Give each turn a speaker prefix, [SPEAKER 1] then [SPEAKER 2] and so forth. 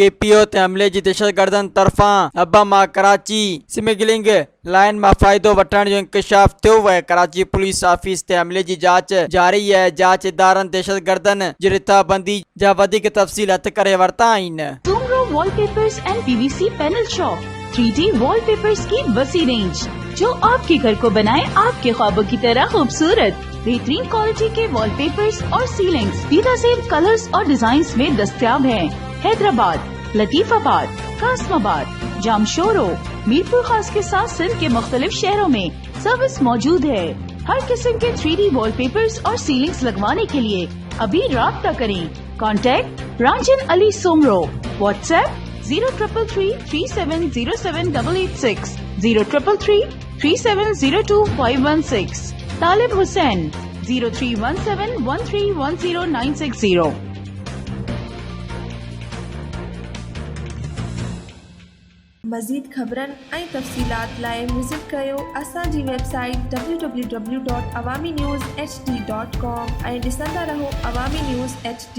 [SPEAKER 1] KPO ते हमले जी दहशतगर्दनि तरफ़ां अबा मां कराची स्मगलिंग लाइन मां फ़ाइदो वठण जो इंकशाफ थियो आहे। कराची पुलिस ऑफिस ते हमले जी जांच जारी आहे। जांच इदारनि दहशतगर्दनि जी रिथाबंदी जा वधीक तफ़सील हथ करे वरिता आहिनि।
[SPEAKER 2] Sumro Wallpapers and PVC Panel Shop 3D Wallpapers की वसी रेंज जो आपके घर को बनाए आपके ख्वाबों की तरह खूबसूरत। बेहतरीन क्वालिटी के वॉलपेपर्स और सीलिंग्स बेनज़ीर कलर्स और डिजाइन्स में दस्तयाब हैं। हैदराबाद, लतीफाबाद, कासमाबाद, जामशोरो, मीरपुर खास के साथ सिंध के मुख्तलिफ शहरों में सर्विस मौजूद है। हर किस्म के 3D वॉलपेपर्स और सीलिंग्स लगवाने के लिए अभी राब्ता करें। कॉन्टैक्ट रांझन अली सोमरो। व्हाट्सएप 0333370786 03333702 तालिब हुसैन 0317131090।
[SPEAKER 3] मज़ीद ख़बरनि ऐं तफ़सीलात लाइ विज़िट कयो असांजी वेबसाइट www.awamiNewsHD.com ऐं ॾिसंदा रहो अवामी न्यूज़ HD।